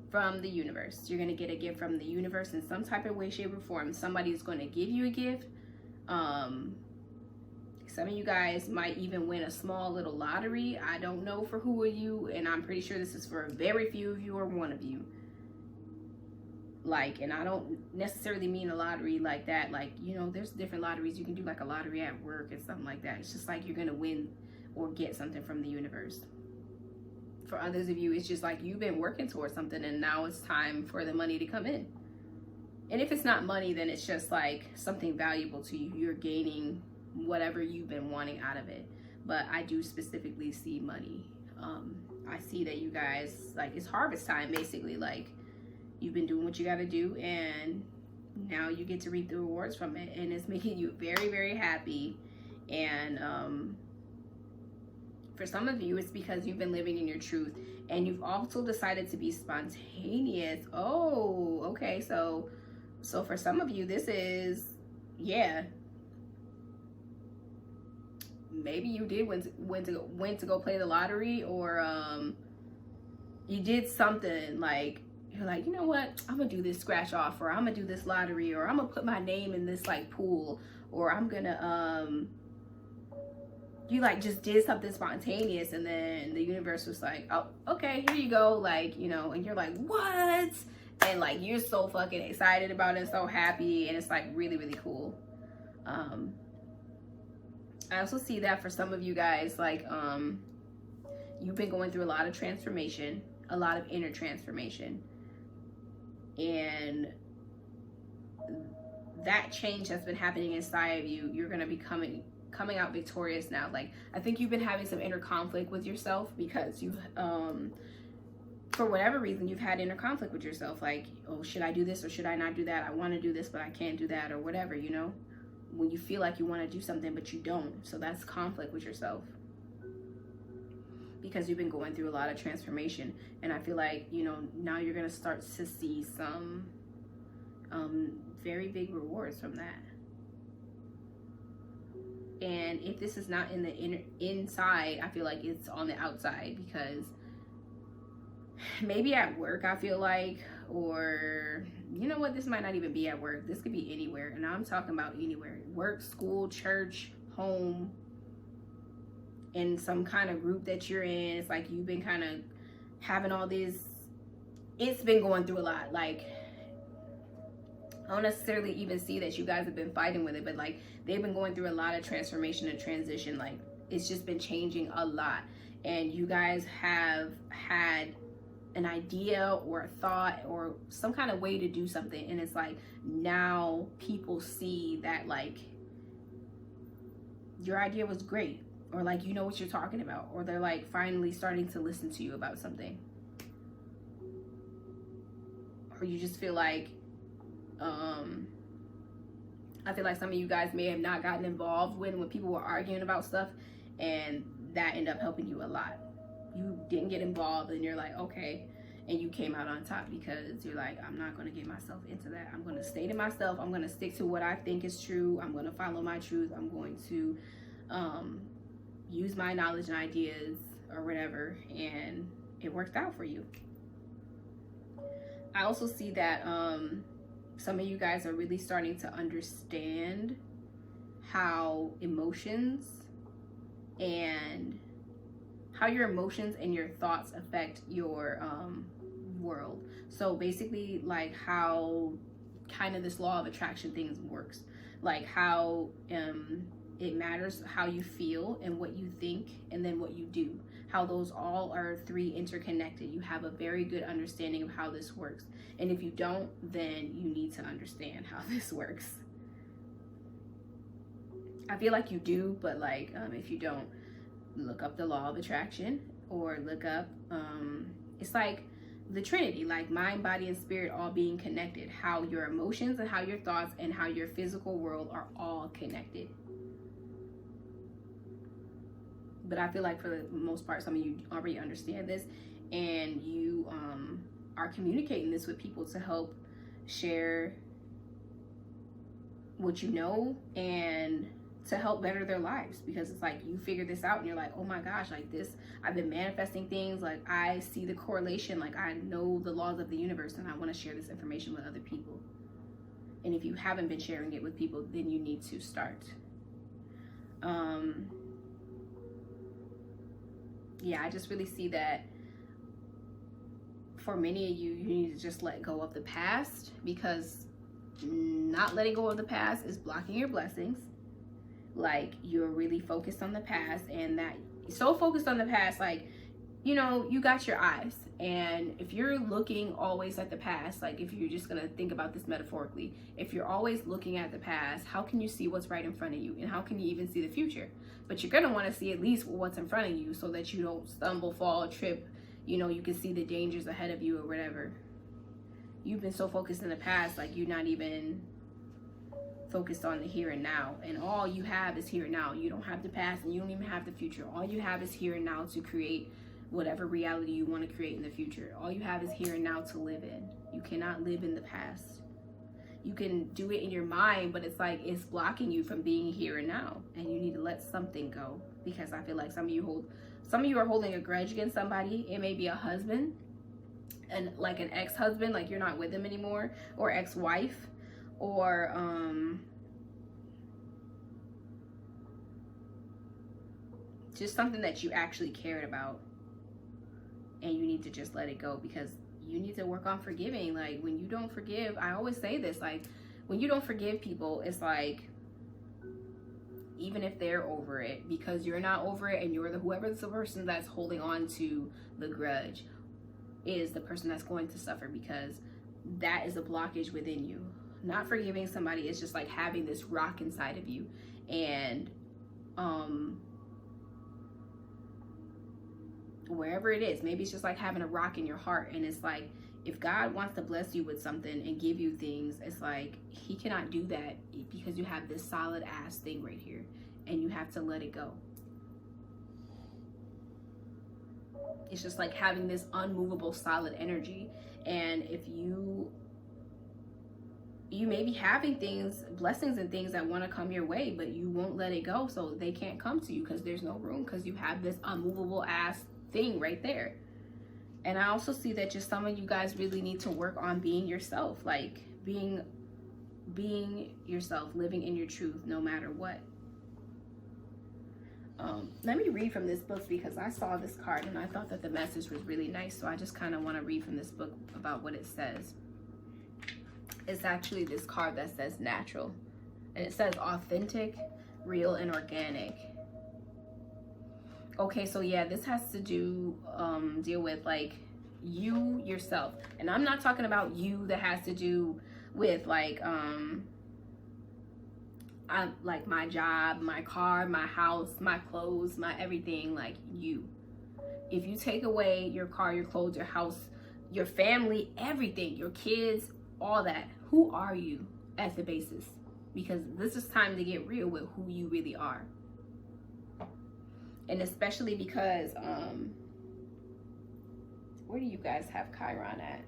from the universe. You're going to get a gift from the universe in some type of way, shape, or form. Somebody's going to give you a gift. Some of you guys might even win a small little lottery. I don't know for who of you, and I'm pretty sure this is for very few of you or one of you. Like, and I don't necessarily mean a lottery like that. Like, you know, there's different lotteries. You can do like a lottery at work and something like that. It's just like you're going to win or get something from the universe. For others of you, it's just like you've been working towards something, and now it's time for the money to come in. And if it's not money, then it's just like something valuable to you. You're gaining whatever you've been wanting out of it. But I do specifically see money. I see that you guys, like, it's harvest time basically. Like, you've been doing what you got to do, and now you get to reap the rewards from it, and it's making you very, very happy. And for some of you, it's because you've been living in your truth, and you've also decided to be spontaneous. Oh, okay. So for some of you, this is, yeah, maybe you did went to go play the lottery, or you did something like, you're like, you know what, I'm gonna do this scratch off, or I'm gonna do this lottery, or I'm gonna put my name in this like pool, or I'm gonna you like just did something spontaneous, and then the universe was like, oh, okay, here you go, like, you know, and you're like, what? And like you're so fucking excited about it, so happy, and it's like really, really cool. I also see that for some of you guys, like you've been going through a lot of transformation, a lot of inner transformation. And that change that's been happening inside of you, you're going to be coming out victorious now. Like, I think you've been having some inner conflict with yourself, because you've, for whatever reason, you've had inner conflict with yourself. Like, oh, should I do this or should I not do that? I want to do this, but I can't do that, or whatever, you know? When you feel like you want to do something, but you don't. So that's conflict with yourself, because you've been going through a lot of transformation. And I feel like, you know, now you're going to start to see some very big rewards from that. And if this is not in the inside, I feel like it's on the outside, because maybe at work, I feel like, or you know what, this might not even be at work. This could be anywhere. And I'm talking about anywhere: work, school, church, home, in some kind of group that you're in. It's like you've been kind of having all this, it's been going through a lot. Like, I don't necessarily even see that you guys have been fighting with it, but like they've been going through a lot of transformation and transition. Like, it's just been changing a lot, and you guys have had an idea or a thought or some kind of way to do something, and it's like now people see that, like, your idea was great, or like you know what you're talking about, or they're like finally starting to listen to you about something, or you just feel like I feel like some of you guys may have not gotten involved when people were arguing about stuff, and that ended up helping you a lot. You didn't get involved, and you're like, okay, and you came out on top because you're like, I'm not going to get myself into that. I'm going to stay to myself. I'm going to stick to what I think is true. I'm going to follow my truth. I'm going to use my knowledge and ideas or whatever, and it worked out for you. I also see that some of you guys are really starting to understand how emotions and your thoughts affect your world. So basically, like how kind of this law of attraction things works, like how it matters how you feel and what you think and then what you do, how those all are three interconnected. You have a very good understanding of how this works, and if you don't, then you need to understand how this works. I feel like you do, but like if you don't, look up the law of attraction, or look up it's like the Trinity, like mind, body, and spirit all being connected, how your emotions and how your thoughts and how your physical world are all connected. But I feel like for the most part, some of you already understand this, and you are communicating this with people to help share what you know and to help better their lives, because it's like you figure this out and you're like, oh my gosh, like this, I've been manifesting things, like I see the correlation, like I know the laws of the universe, and I want to share this information with other people. And if you haven't been sharing it with people, then you need to start. Yeah, I just really see that for many of you, you need to just let go of the past, because not letting go of the past is blocking your blessings. Like you're really focused on the past, and that so focused on the past, like, you know, you got your eyes, and if you're looking always at the past, like if you're just gonna think about this metaphorically, if you're always looking at the past, how can you see what's right in front of you, and how can you even see the future? But you're gonna want to see at least what's in front of you, so that you don't stumble, fall, trip, you know, you can see the dangers ahead of you or whatever. You've been so focused in the past, like you're not even focused on the here and now, and all you have is here and now. You don't have the past, and you don't even have the future. All you have is here and now to create whatever reality you want to create in the future. All you have is here and now to live in. You cannot live in the past. You can do it in your mind, but it's like it's blocking you from being here and now, and you need to let something go, because I feel like some of you are holding a grudge against somebody. It may be a husband, and like an ex-husband, like you're not with them anymore, or ex-wife, or just something that you actually cared about, and you need to just let it go, because you need to work on forgiving. Like when you don't forgive, I always say this, like when you don't forgive people, it's like even if they're over it, because you're not over it, and you're whoever's the person that's holding on to the grudge is the person that's going to suffer, because that is a blockage within you. Not forgiving somebody is just like having this rock inside of you, and wherever it is, maybe it's just like having a rock in your heart, and it's like if God wants to bless you with something and give you things, it's like he cannot do that because you have this solid ass thing right here, and you have to let it go. It's just like having this unmovable solid energy, and if you may be having things, blessings and things that want to come your way, but you won't let it go, so they can't come to you because there's no room, because you have this unmovable ass thing right there. And I also see that just some of you guys really need to work on being yourself, like being yourself, living in your truth no matter what. Let me read from this book, because I saw this card and I thought that the message was really nice, so I just kind of want to read from this book about what it says. It's actually this card that says natural, and it says authentic, real, and organic. Okay, so yeah, this has to do deal with like you yourself, and I'm not talking about you that has to do with like I'm like my job, my car, my house, my clothes, my everything, like you. If you take away your car, your clothes, your house, your family, everything, your kids, all that, who are you at the basis? Because this is time to get real with who you really are. And especially because, where do you guys have Chiron at?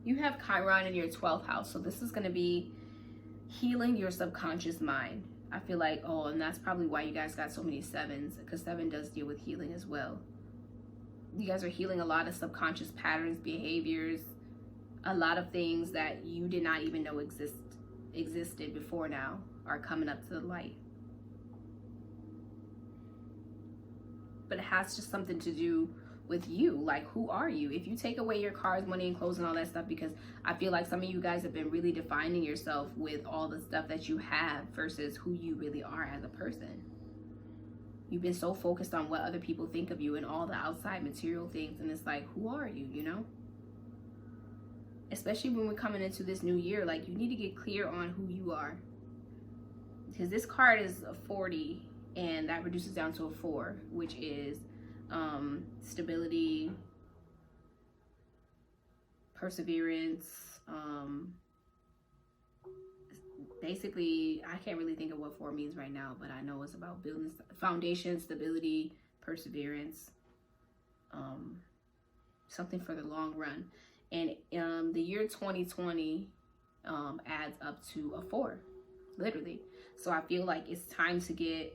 You have Chiron in your 12th house. So this is going to be healing your subconscious mind. I feel like, oh, and that's probably why you guys got so many 7s, because 7 does deal with healing as well. You guys are healing a lot of subconscious patterns, behaviors, a lot of things that you did not even know existed before now are coming up to the light. But it has just something to do with you. Like, who are you? If you take away your cars, money, and clothes and all that stuff, because I feel like some of you guys have been really defining yourself with all the stuff that you have versus who you really are as a person. You've been so focused on what other people think of you and all the outside material things, and it's like, who are you, you know? Especially when we're coming into this new year, like, you need to get clear on who you are. Because this card is a 40, and that reduces down to a 4, which is stability, perseverance, basically, I can't really think of what 4 means right now, but I know it's about building foundation, stability, perseverance, something for the long run. And the year 2020 adds up to a 4, literally. So I feel like it's time to get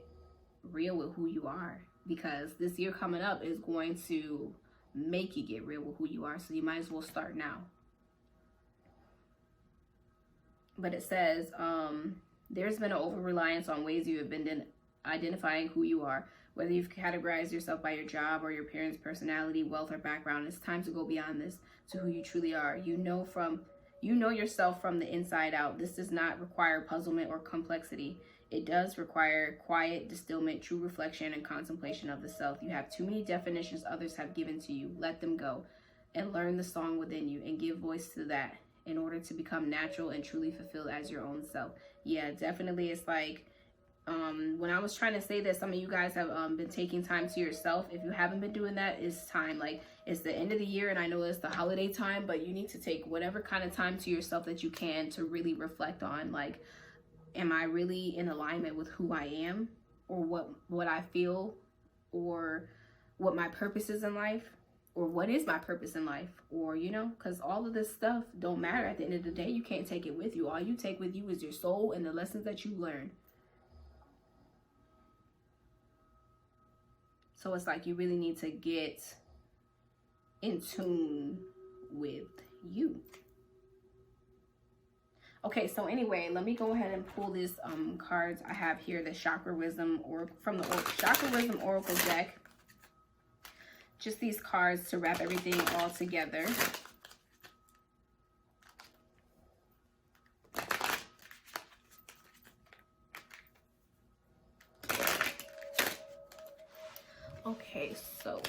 real with who you are, because this year coming up is going to make you get real with who you are. So you might as well start now. But it says, there's been an over-reliance on ways you have been identifying who you are. Whether you've categorized yourself by your job or your parents' personality, wealth, or background, it's time to go beyond this to who you truly are. You know yourself from the inside out. This does not require puzzlement or complexity. It does require quiet distillment, true reflection, and contemplation of the self. You have too many definitions others have given to you. Let them go and learn the song within you and give voice to that in order to become natural and truly fulfilled as your own self. Yeah, definitely. It's like, when I was trying to say that some of you guys have been taking time to yourself. If you haven't been doing that, it's time. Like, it's the end of the year, and I know it's the holiday time, but you need to take whatever kind of time to yourself that you can to really reflect on, like, am I really in alignment with who I am, or what I feel, or what my purpose is in life, or what is my purpose in life, or, you know, because all of this stuff don't matter at the end of the day. You can't take it with you. All you take with you is your soul and the lessons that you learn. So it's like you really need to get in tune with you. Okay, so anyway, let me go ahead and pull this cards I have here, the Chakra Wisdom or from the Chakra Wisdom Oracle deck. Just these cards to wrap everything all together. Okay, so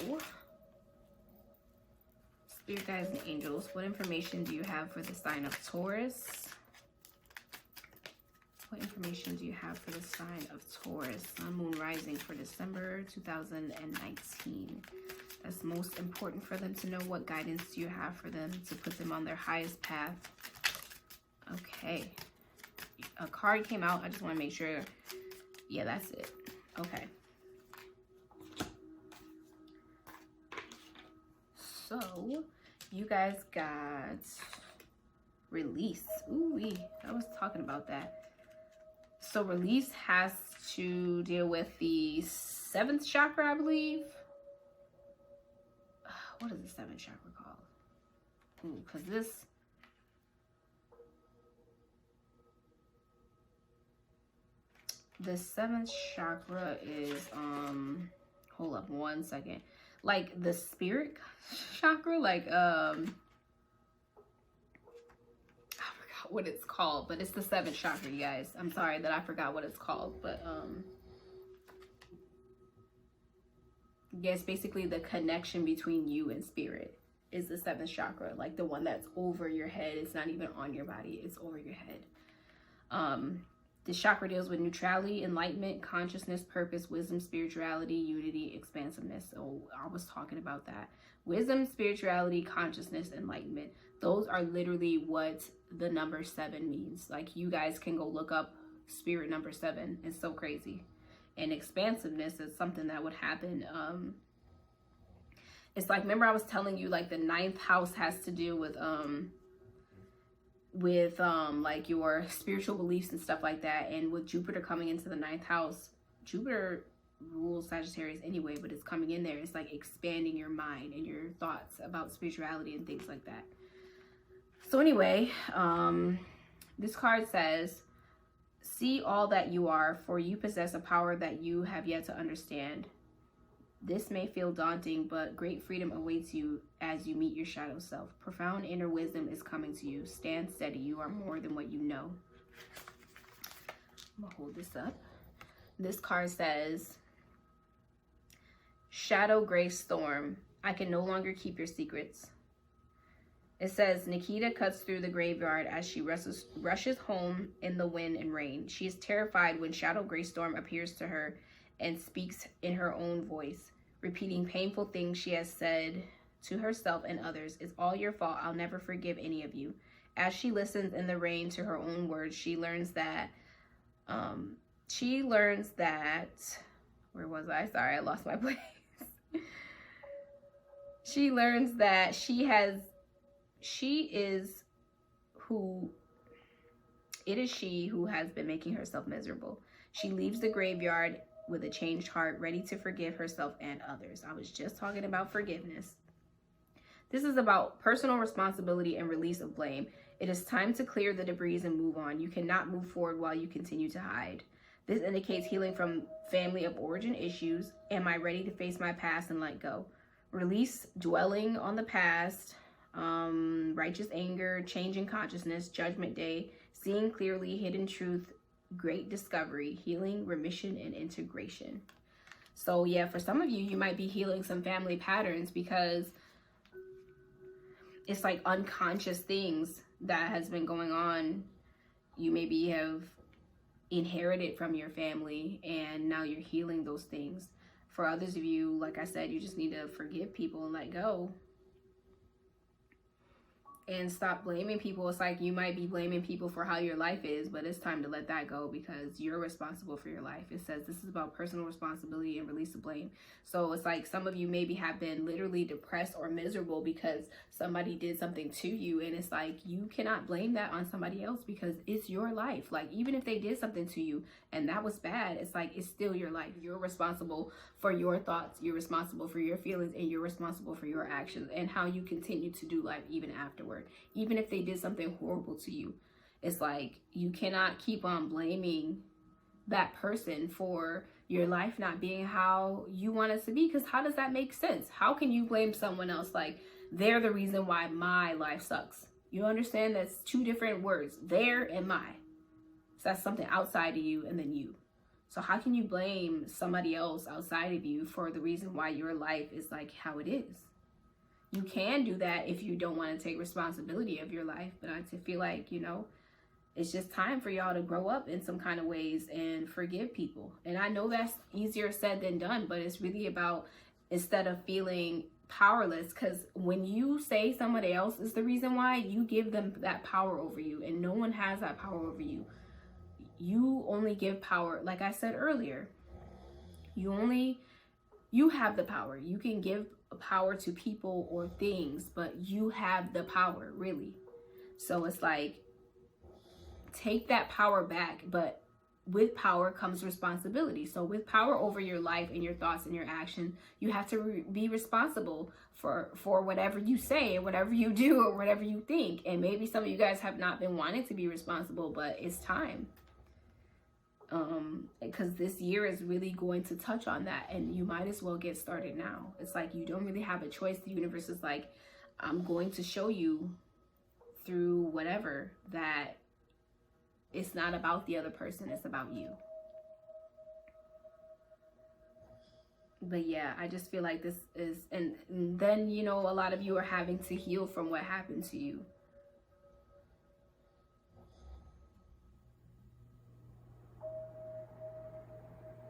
Spirit Guides and Angels, what information do you have for the sign of Taurus? What information do you have for the sign of Taurus? Sun, Moon, Rising for December 2019. That's most important for them to know. What guidance do you have for them to put them on their highest path? Okay. A card came out. I just want to make sure. Yeah, that's it. Okay. So, you guys got release. Ooh-wee. I was talking about that. So release has to deal with the 7th chakra, I believe. What is the 7th chakra called? Ooh, because the 7th chakra is, hold up one second. Like the spirit chakra, like, I forgot what it's called, but it's the 7th chakra, you guys. I'm sorry that I forgot what it's called, but, yeah, it's basically the connection between you and spirit is the 7th chakra, like the one that's over your head. It's not even on your body, it's over your head. This chakra deals with neutrality, enlightenment, consciousness, purpose, wisdom, spirituality, unity, expansiveness. So I was talking about that. Wisdom, spirituality, consciousness, enlightenment. Those are literally what the number 7 means. Like, you guys can go look up spirit number 7. It's so crazy. And expansiveness is something that would happen. It's like, remember I was telling you, like, the 9th house has to do with like your spiritual beliefs and stuff like that. And with Jupiter coming into the 9th house, Jupiter rules Sagittarius anyway, but it's coming in there. It's like expanding your mind and your thoughts about spirituality and things like that. So anyway, this card says, see all that you are, for you possess a power that you have yet to understand. This may feel daunting, but great freedom awaits you as you meet your shadow self. Profound inner wisdom is coming to you. Stand steady. You are more than what you know. I'm going to hold this up. This card says, Shadow Gray Storm. I can no longer keep your secrets. It says, Nikita cuts through the graveyard as she rushes home in the wind and rain. She is terrified when Shadow Gray Storm appears to her and speaks in her own voice, repeating painful things she has said to herself and others. It's all your fault. I'll never forgive any of you. As she listens in the rain to her own words, she learns that, where was I? Sorry, I lost my place. She learns that it is she who has been making herself miserable. She leaves the graveyard with a changed heart, ready to forgive herself and others. I was just talking about forgiveness. This is about personal responsibility and release of blame. It is time to clear the debris and move on. You cannot move forward while you continue to hide. This indicates healing from family of origin issues. Am I ready to face my past and let go? Release dwelling on the past, righteous anger, changing consciousness, judgment day, seeing clearly, hidden truth, great discovery, healing, remission, and integration. So yeah, for some of you, you might be healing some family patterns because it's like unconscious things that has been going on. You maybe have inherited from your family and now you're healing those things. For others of you, like I said, you just need to forgive people and let go. And stop blaming people. It's like you might be blaming people for how your life is, but it's time to let that go because you're responsible for your life. It says this is about personal responsibility and release of blame. So it's like some of you maybe have been literally depressed or miserable because somebody did something to you. And it's like you cannot blame that on somebody else because it's your life. Like even if they did something to you and that was bad, it's like it's still your life. You're responsible for your thoughts. You're responsible for your feelings and you're responsible for your actions and how you continue to do life even afterward. Even if they did something horrible to you, it's like you cannot keep on blaming that person for your life not being how you want it to be, because how does that make sense? How can you blame someone else like they're the reason why my life sucks? You understand that's two different words, there and my. So that's something outside of you and then you. So how can you blame somebody else outside of you for the reason why your life is like how it is? You can do that if you don't want to take responsibility of your life. But I feel like, you know, it's just time for y'all to grow up in some kind of ways and forgive people. And I know that's easier said than done, but it's really about instead of feeling powerless, because when you say somebody else is the reason why, you give them that power over you, and no one has that power over you. You only give power, like I said earlier, you have the power. You can give power to people or things, but you have the power, really. So it's like, take that power back, but with power comes responsibility. So with power over your life and your thoughts and your action, you have to be responsible for whatever you say and whatever you do or whatever you think. And maybe some of you guys have not been wanting to be responsible, but it's time. Because this year is really going to touch on that, and you might as well get started now. It's like you don't really have a choice. The universe is like, I'm going to show you through whatever that it's not about the other person, it's about you. But yeah, I just feel like this is, and then, you know, a lot of you are having to heal from what happened to you.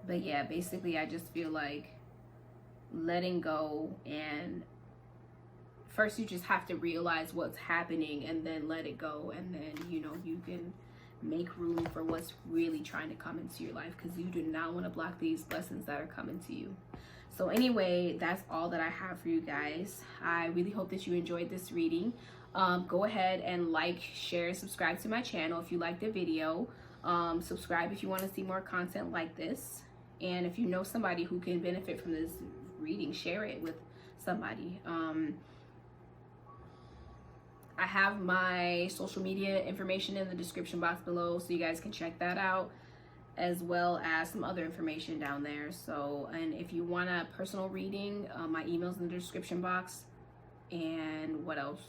But yeah, basically I just feel like letting go, and first you just have to realize what's happening and then let it go, and then you know you can make room for what's really trying to come into your life, because you do not want to block these blessings that are coming to you. So anyway, that's all that I have for you guys. I really hope that you enjoyed this reading. Go ahead and like, share, subscribe to my channel if you like the video. Subscribe if you want to see more content like this, and if you know somebody who can benefit from this reading, share it with somebody. I have my social media information in the description box below, so you guys can check that out, as well as some other information down there. So, and if you want a personal reading, my email's in the description box. And what else?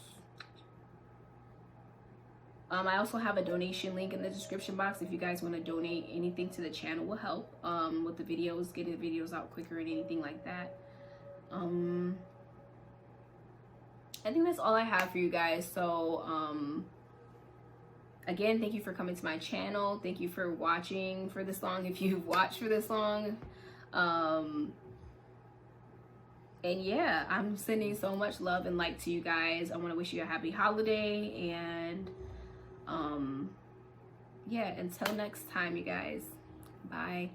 I also have a donation link in the description box if you guys want to donate. Anything to the channel will help with the videos, getting the videos out quicker and anything like that. I think that's all I have for you guys. So again, thank you for coming to my channel. Thank you for watching for this long, if you've watched for this long. And yeah, I'm sending so much love and light to you guys. I want to wish you a happy holiday, and yeah, until next time, you guys, bye.